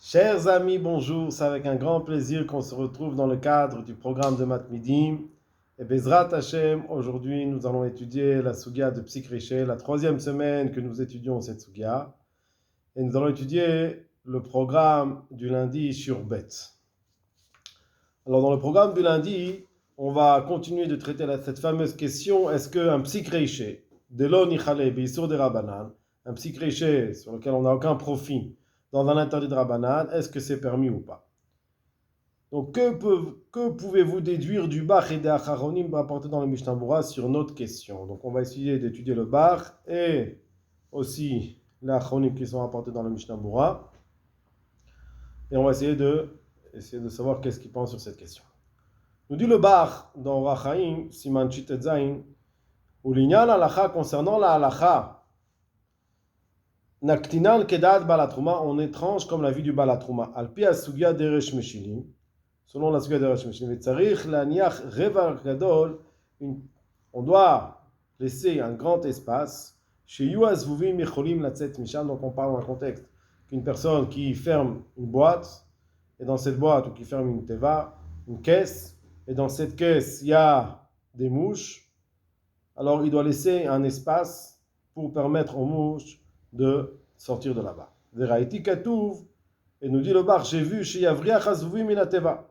Chers amis, bonjour. C'est avec un grand plaisir qu'on se retrouve dans le cadre du programme de Matmidim. Et Bezrat Hashem, aujourd'hui, nous allons étudier la Sugia de Psik Riché, la troisième semaine que nous étudions cette Sugia. Et nous allons étudier le programme du lundi sur Bet. Alors, dans le programme du lundi, on va continuer de traiter cette fameuse question, est-ce qu'un Psik Riché, de l'on nichale beisur de Rabbanan, un Psik Riché sur lequel on n'a aucun profit, dans un interdit de Rabbanan, est-ce que c'est permis ou pas? Donc, que pouvez-vous déduire du Bach et des Acharonim rapportés dans le Mishnah Berurah sur notre question? Donc, on va essayer d'étudier le Bach et aussi les Acharonim qui sont rapportés dans le Mishnah Berurah. Et on va essayer de savoir qu'est-ce qu'ils pensent sur cette question. Nous dit le Bach dans Rachaim, Siman Chitet Zain, ou l'Inyan Halacha concernant la Halacha. Naktinan kedad balatrouma, on étrange comme la vie du balatrouma. Alpi asugia deresh meshilim, selon la sugia deresh meshilim. Et tzarich laniach revar gadol, on doit laisser un grand espace. Chez yuaz vuvim yecholim latzet misham, donc on parle d'un contexte qu'une personne qui ferme une boîte, et dans cette boîte, ou qui ferme une teva, une caisse, et dans cette caisse, il y a des mouches, alors il doit laisser un espace pour permettre aux mouches de sortir de là-bas. Veraiti katouv, et nous dit le bar, j'ai vu chez Yavriach Hazuvim Minateva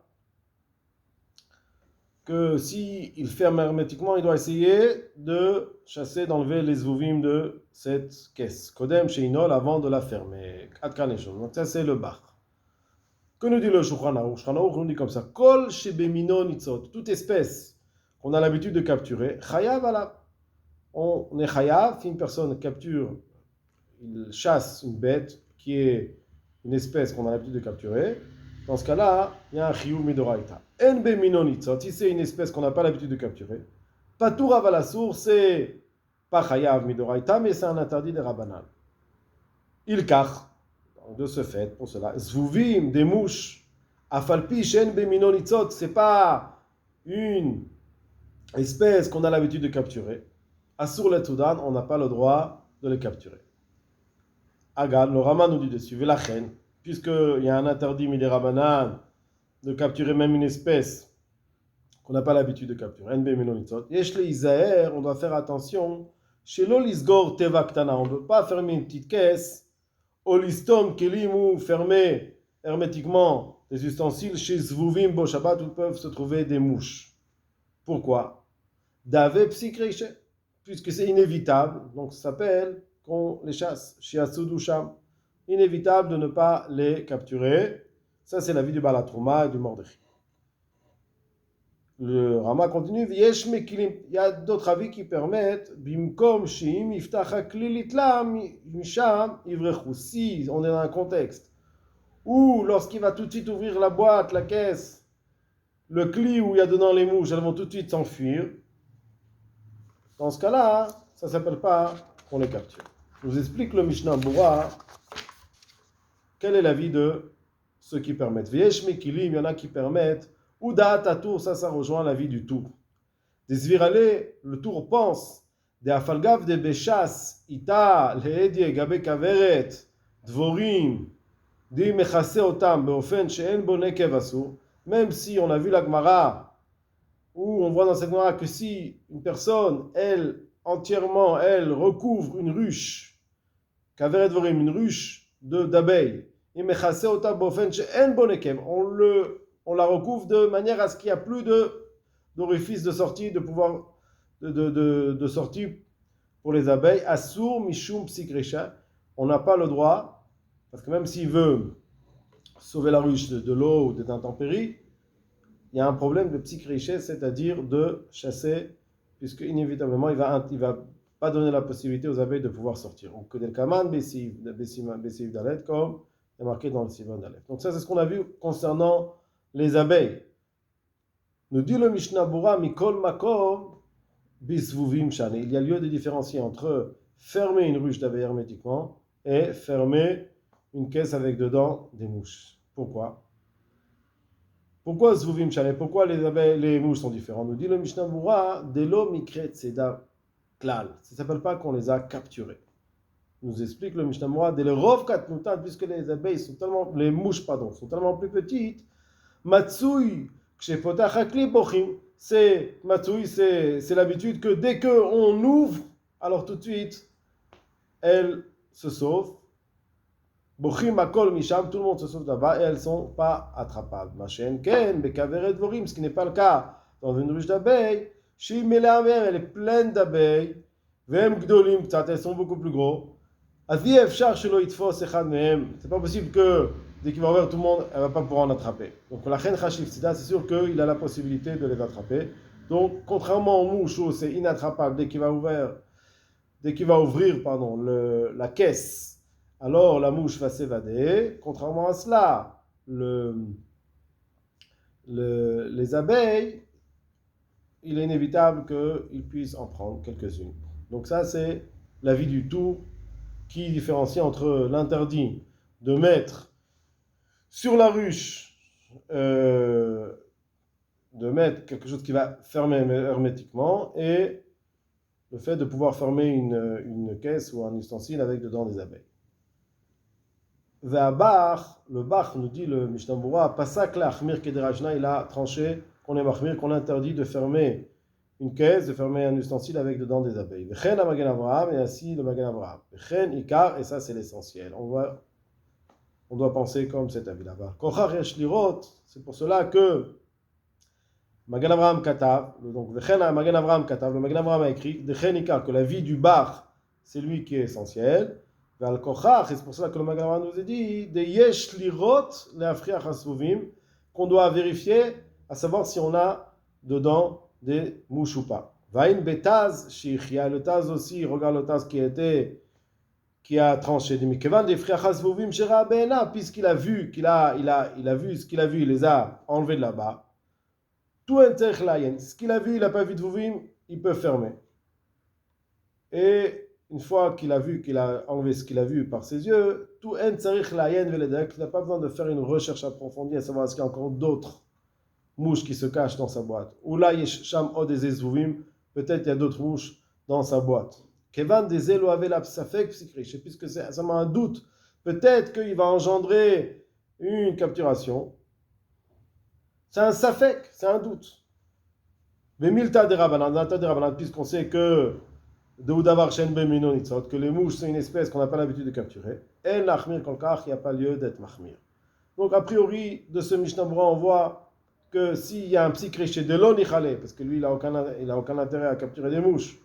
que si il ferme hermétiquement, il doit essayer de chasser, d'enlever les zvuvim de cette caisse. Kodem chez Inol avant de la fermer. Adkaneshon. Donc ça c'est le bar. Que nous dit le Shulchan Aruch? Shulchan Aruch nous dit comme ça, Kol shebemino nitzot, toute espèce qu'on a l'habitude de capturer, chayav ala. On est chayav, si une personne capture, il chasse une bête qui est une espèce qu'on a l'habitude de capturer, dans ce cas-là, il y a un chiyuv midoraita. En bemino nitzot, si c'est une espèce qu'on n'a pas l'habitude de capturer, patour avalassour, c'est pas chayav midoraita, mais c'est un interdit de Rabbanan. Il kach, de ce fait, pour cela, zvuvim, des mouches, afalpi shen bemino nitzot, c'est pas une espèce qu'on a l'habitude de capturer. Assur le Toudan, on n'a pas le droit de les capturer. Agal, le Rama nous dit dessus, Velachen, puisqu'il y a un interdit midé Rabbanan de capturer même une espèce qu'on n'a pas l'habitude de capturer. NB Menonitzot. Yesh le Isaer, on doit faire attention. Chez l'Olisgor Tevaktana, on ne peut pas fermer une petite caisse. Olistom Kelim ou fermer hermétiquement des ustensiles chez Zvuvim Bo Shabbat où peuvent se trouver des mouches. Pourquoi? Dave Psikreche, puisque c'est inévitable, donc ça s'appelle qu'on les chasse. Shiatsudusham, inévitable de ne pas les capturer. Ça, c'est l'avis du Balatrouma et du Mordechai. Le Rama continue. Il y a d'autres avis qui permettent. Bimkom shim iftacha klilitla misham ivrechu. Si on est dans un contexte où, lorsqu'il va tout de suite ouvrir la boîte, la caisse, le cli où il y a dedans les mouches, elles vont tout de suite s'enfuir. Dans ce cas-là, ça ne s'appelle pas qu'on les capture. Je vous explique le Mishnah Berurah. Quel est l'avis de ceux qui permettent? V'yesh mekilim, il y en a qui permettent. Ouda tatour, ça rejoint l'avis du tour. Des zvirale, le tour pense. Des afalgav de bechas, ita, leedie, gabe kaveret, dvorim, di mechase otam, beofen she'en bo nekev asur. Même si on a vu la Gemara, où on voit dans cette Gemara que si une personne, elle, entièrement, elle recouvre une ruche, kaveret dvorim, une ruche d'abeilles, on la recouvre de manière à ce qu'il n'y a plus d'orifice de sortie, de pouvoir de sortie pour les abeilles. Asur mishum psikresha, on n'a pas le droit, parce que même s'il veut sauver la ruche de l'eau ou des intempéries, il y a un problème de psikresha, c'est-à-dire de chasser, puisque inévitablement il va pas donner la possibilité aux abeilles de pouvoir sortir. Donc, que del kaman besiv dalet, comme est marqué dans le Sivan d'Aleph. Donc ça, c'est ce qu'on a vu concernant les abeilles. Nous dit le Mishnah Berurah, Mikol Makom Bisvuvim Shane. Il y a lieu de différencier entre fermer une ruche d'abeilles hermétiquement et fermer une caisse avec dedans des mouches. Pourquoi? Pourquoi Zvuvim Shane? Pourquoi les mouches sont différentes? Nous dit le Mishnah Berurah, Delo Mikret Seda Klal. Ça ne s'appelle pas qu'on les a capturées. nous explique le Mishnah Moura, dès le Rov Katnutan, puisque les abeilles sont tellement, les mouches, pardon, sont tellement plus petites, Matsui, Kshepotach Hakli Bochim, c'est Matsui, c'est l'habitude que dès qu'on ouvre, alors tout de suite, elles se sauvent. Bochim Akol Misham, tout le monde se sauve là-bas et elles ne sont pas attrapables. Machen Ken, Bekaveret Vorim, ce qui n'est pas le cas dans une ruche d'abeilles. Shimela elle est pleine d'abeilles. Vem Gdolim, elles sont beaucoup plus gros. Azi Efshar Shelo Itfos Echad Mehem, c'est pas possible que dès qu'il va ouvrir tout le monde, elle ne va pas pouvoir en attraper. Donc la Chen Chashif Sida, c'est sûr qu'il a la possibilité de les attraper. Donc contrairement aux mouches où c'est inattrapable dès qu'il va ouvrir, la caisse. Alors la mouche va s'évader. Contrairement à cela, les abeilles, il est inévitable qu'ils puissent en prendre quelques-unes. Donc ça, c'est l'avis du tout qui différencie entre l'interdit de mettre sur la ruche, de mettre quelque chose qui va fermer hermétiquement et le fait de pouvoir fermer une caisse ou un ustensile avec dedans des abeilles. Le Bach nous dit le Mishnah Moura, Pasak la Achmir Kederajna, il a tranché qu'on est Machmir, qu'on interdit de fermer une caisse, de fermer un ustensile avec dedans des abeilles. Vechen a Magen Avraham, et ainsi le Magen Avraham. Vechen Ikar, et ça c'est l'essentiel. On doit penser comme cet avis là-bas. Kochar Yesh Lirot, c'est pour cela que Magen Avraham Katav, donc Vechen a Magen Avraham Katav, le Magen Avraham a écrit, Vechen Ikar, que la vie du Bach, c'est lui qui est essentiel. Et c'est pour cela que le Magen Avraham nous a dit de yesh lirot leafriach hasuvim, qu'on doit vérifier à savoir si on a dedans des mouches ou pas. Vaïn betaz shichia, le taz aussi, regarde le taz qui a tranché. Mikevan des friach hasuvim shera beena, puisqu'il a vu qu'il a vu ce qu'il a vu, il les a enlevés de là-bas. Tout enter layen, ce qu'il a vu, il n'a pas vu de vuvim, il peut fermer. Et une fois qu'il a vu, qu'il a enlevé ce qu'il a vu par ses yeux, tout en tsarich layen veledek, il n'a pas besoin de faire une recherche approfondie à savoir est-ce qu'il y a encore d'autres mouches qui se cachent dans sa boîte. Ou là, yesham od ezezuvim, peut-être il y a d'autres mouches dans sa boîte. Kevan des elo avait la psafek psychriche, puisque ça m'a un doute, peut-être qu'il va engendrer une capturation. C'est un safek, c'est un doute. Mais milta de rabanan, puisqu'on sait que que les mouches c'est une espèce qu'on n'a pas l'habitude de capturer. Et l'achmir kolkach, il n'y a pas lieu d'être machmir. Donc a priori de ce Mishnah Moura, on voit que s'il y a un psychriché de l'onichale, parce que lui il n'a aucun intérêt à capturer des mouches,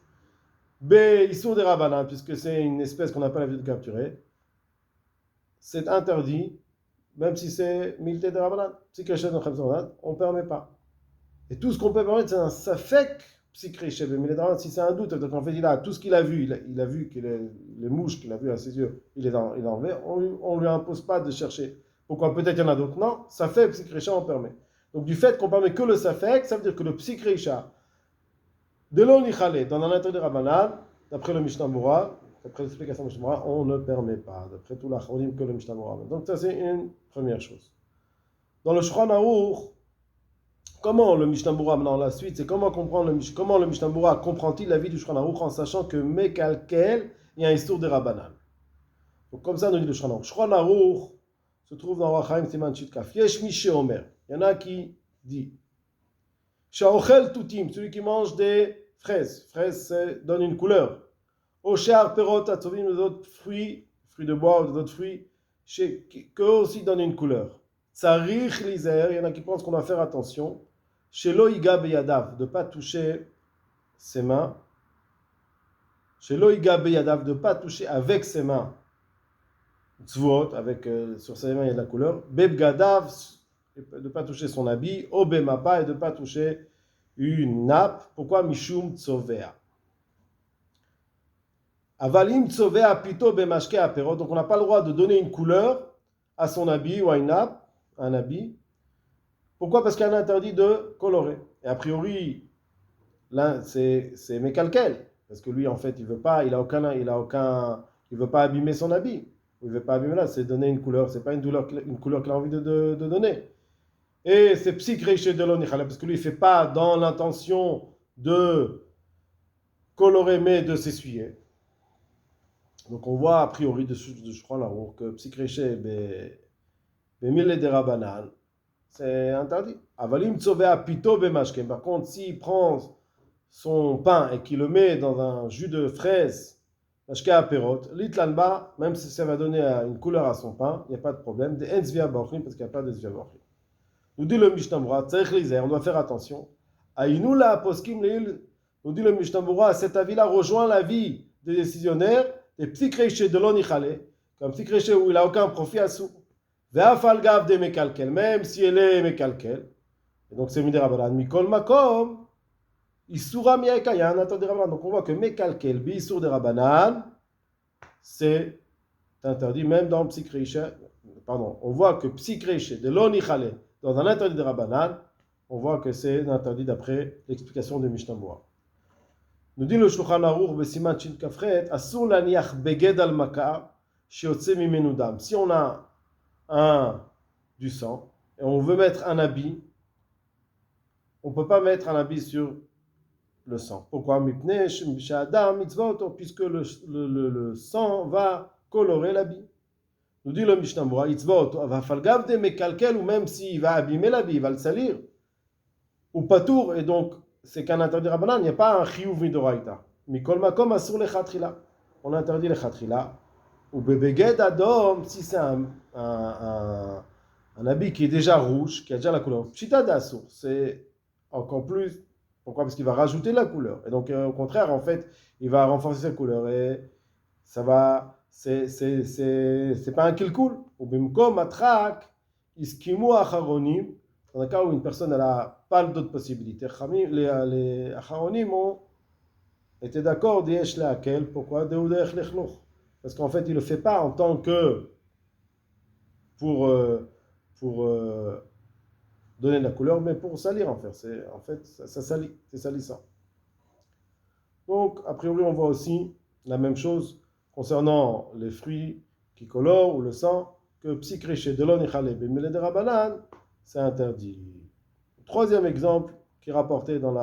B issour des rabanan, puisque c'est une espèce qu'on n'a pas l'habitude de capturer, c'est interdit, même si c'est milté de rabanan, psychriché de rabanan, on ne permet pas. Et tout ce qu'on peut permettre, c'est un safek psychriché, mais si c'est un doute, donc en fait il a tout ce qu'il a vu, il a vu que les mouches qu'il a vu à ses yeux, il les a enlevées, on ne lui impose pas de chercher. Pourquoi peut-être il y en a d'autres? Non, safek, psychricha, on permet. Donc du fait qu'on permet que le safek, ça veut dire que le psychricha, de l'onichale, dans l'intérieur de Rabbanan, d'après le Mishnah Moura, d'après l'explication du Mishnah Moura, on ne permet pas. D'après tout l'achronim que le Mishnah Moura. Donc ça c'est une première chose. Dans le Shulchan Aruch, comment le Mishnah Moura, dans la suite, c'est comment le Mishnah Moura comprend-il la vie du Shulchan Aruch en sachant que Mekalkel, il y a un histoire de Rabbanan. Donc comme ça nous dit le Shulchan Aruch. Shulchan Aruch se trouve dans Rachaim Siman Chitkaf. Yesh Mishe Omer. Il y en a qui dit Sha'ochel Tutim, celui qui mange des fraises. Fraises donne une couleur. Oshar Perot Atzovim, les autres fruits de bois ou d'autres fruits, qu'eux aussi donnent une couleur. Tsarich Lizer, il y en a qui pensent qu'on doit faire attention. Shelo Iga Beyadav, de ne pas toucher ses mains. Shelo Iga Beyadav, de ne pas toucher avec ses mains. Tzvot, sur ses mains il y a de la couleur. Bebgadav, de ne pas toucher son habit. Obemapa, et de ne pas toucher une nappe. Pourquoi Mishum Tzovea? Avalim Tzovea Pito Bemashke Apero, donc on n'a pas le droit de donner une couleur à son habit ou à une nappe, un habit. Pourquoi? Parce qu'il y a un interdit de colorer. Et a priori, là, c'est Mekalkel. Parce que lui, en fait, il veut pas abîmer son habit. Il veut pas abîmer là, c'est donner une couleur. C'est pas une couleur qu'il a envie de donner. Et c'est psychréché de l'onichale, parce que lui, il fait pas dans l'intention de colorer, mais de s'essuyer. Donc on voit a priori de Shulchan Aruch que psikreché bemile de Rabanan, c'est interdit. Avalim tzovea pito bemashkem. Par contre, s'il prend son pain et qu'il le met dans un jus de fraise, mashke aperot, litlanba, même si ça va donner une couleur à son pain, il n'y a pas de problème. Des enzvia bachlim, parce qu'il n'y a pas de zvia bachlim. Nous dit le Mishnah Berurah, tzarich lizer, on doit faire attention. Aïnou la poskim leil, nous dit le Mishnah Berurah, cet avis-là rejoint l'avis des décisionnaires, des petits créchés de l'onichale, comme petit créché où il n'a aucun profit à sous. Ve'afal gav de mekalkel, même si elle est mekalkel. Et donc c'est midera balan, mikol makom, isura miaika, il y a un interdit rabanan. Donc on voit que mekalkel, bi isur de rabanan, c'est interdit même dans le psychréché. Pardon, on voit que psychréché de l'onichale, dans un interdit de rabanan, on voit que c'est interdit d'après l'explication de Mishnah Berurah. Nous dit le Shulchan Aruch besiman shin kafret, asur laniach beged al maka shiotze mimenu dam. Si on a du sang et on veut mettre un habit, on ne peut pas mettre un habit sur le sang. Pourquoi? Puisque le sang va colorer l'habit. Nous dit le Mishnah Berurah, ou même s'il va abîmer l'habit, il va le salir. Ou patour, et donc c'est qu'un interdit rabanan, il n'y a pas un chiyuv midoraita. Mikol makom asur lechatrila. On interdit lechatrila. Ou bebeged adom, si c'est un habit qui est déjà rouge, qui a déjà la couleur. Pshita d'asur, c'est encore plus. Pourquoi? Parce qu'il va rajouter la couleur. Et donc au contraire, en fait, il va renforcer sa couleur. Et ça va. C'est pas un kilkul. Ou bimkom atrak, iskimu acharonim. Dans un cas où une personne n'a pas d'autres possibilités, les acharonim ont été d'accord d'yesh lehakel. Pourquoi? Parce qu'en fait, il ne le fait pas en tant que pour donner de la couleur, mais pour salir en fait. En fait, ça salit, c'est salissant. Donc, a priori, on voit aussi la même chose concernant les fruits qui colorent ou le sang, que psikreché de l'onichale b'mele de rabanan, c'est interdit. Troisième exemple qui est rapporté dans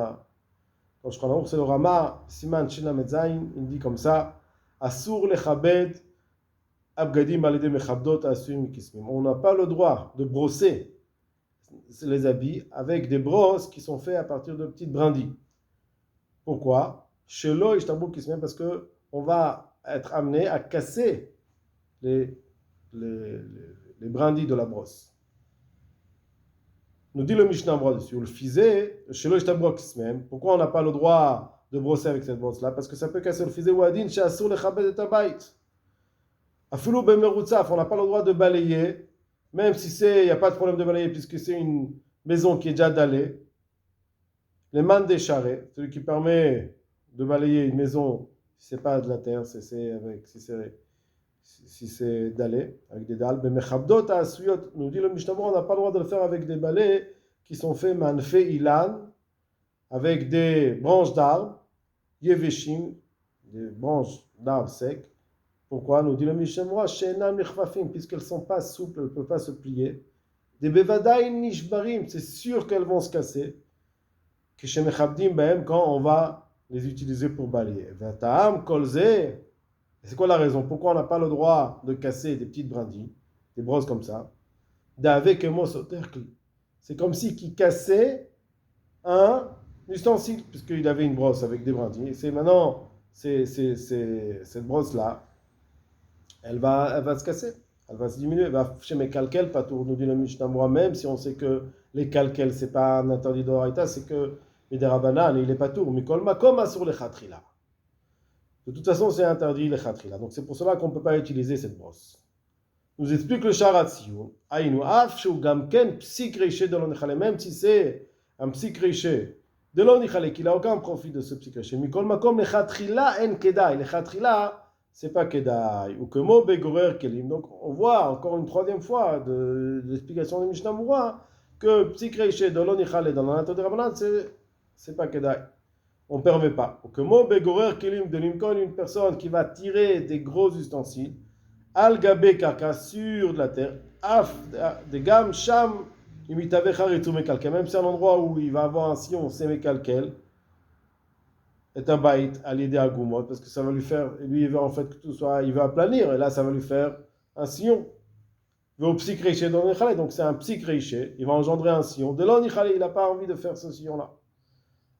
Shulchan Aruch, c'est le Rama Siman Shin Lamed Zayin. Il dit comme ça: Asur lechabed abgadim alidei mechabdot asuim mikismim. On n'a pas le droit de brosser les habits avec des brosses qui sont faites à partir de petites brindilles. Pourquoi? Shelo ishtabu kismim, parce que on va être amené à casser les brindilles de la brosse. Nous dit le Mishnah Berurah dessus, le fizé, shelo ishtabu kismim. Pourquoi on n'a pas le droit de brosser avec cette brosse-là? Parce que ça peut casser le fizé ou adin she'asur lechabed et habayit. Afulu bemerutzaf, on n'a pas le droit de balayer, même si il n'y a pas de problème de balayer, puisque c'est une maison qui est déjà dallée. Les man des charrets, celui qui permet de balayer une maison, si ce n'est pas de la terre, si c'est dallé, avec des dalles. Bemechabdot asuyot, nous dit le Mishnah Berurah, on n'a pas le droit de le faire avec des balais qui sont faits manfe ilan, avec des branches d'arbres, yeveshim, des branches d'arbres secs. Pourquoi? Nous dit le Mishnah Berurah, she'enam nechvafim, puisqu'elles ne sont pas souples, elles ne peuvent pas se plier. Des bevadaï nishbarim, c'est sûr qu'elles vont se casser. Keshemechabdim behem, quand on va les utiliser pour balayer. V'ata'am kolze, c'est quoi la raison? Pourquoi on n'a pas le droit de casser des petites brindilles, des brosses comme ça? D'avec un mot soterkli. C'est comme si qui cassait un ustensile, puisqu'il avait une brosse avec des brindilles. C'est maintenant, cette brosse-là, elle va se casser, elle va se diminuer, elle va chez mes calquels, pas tout, nous dit le Mishnah Berurah, même si on sait que les calquels, c'est pas un interdit d'oraita, c'est que les derabanan, il est pas tout, mais kol makom asur le chatrila. De toute façon, c'est interdit le chatrila, donc c'est pour cela qu'on ne peut pas utiliser cette brosse. Nous explique le Sharatziou, aïnou af shu gamken psik reché de l'onichale, même si c'est un psik reché de l'onichale, qu'il n'a aucun profit de ce psik reché, mais kol makom le chatrila en kedai, le chatrila, c'est pas kedai, ou que mo begorer kelim. Donc on voit encore une troisième fois de l'explication de Mishnah Berurah que psik reché de l'onichale dans l'interdit rabanan, c'est pas kedai. On ne permet pas. Ou que mo begorer kelim de limkon, une personne qui va tirer des gros ustensiles, al gabe karka, sur de la terre, af de gam sham imitave charitzu mekalkel, même si c'est un endroit où il va avoir un sillon, c'est mekalkel, est un baït à l'idée à Goumot, parce que ça va lui faire, lui il veut en fait que tout soit, il veut aplanir, et là ça va lui faire un sillon. Donc c'est un psychréché, il va engendrer un sillon. De l'on il n'a pas envie de faire ce sillon-là.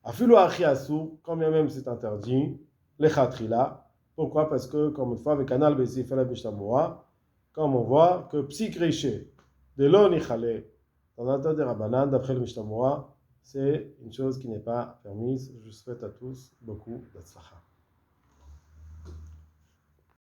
Afilu achiasu, quand bien même c'est interdit, les khatrila. Pourquoi? Parce que, comme une fois, avec Anal Besif la Mishnah, comme on voit que psychréché, de l'on dans l'interdit Rabbanan, d'après le Mishnah, c'est une chose qui n'est pas permise. Je souhaite à tous beaucoup d'Atzlacha.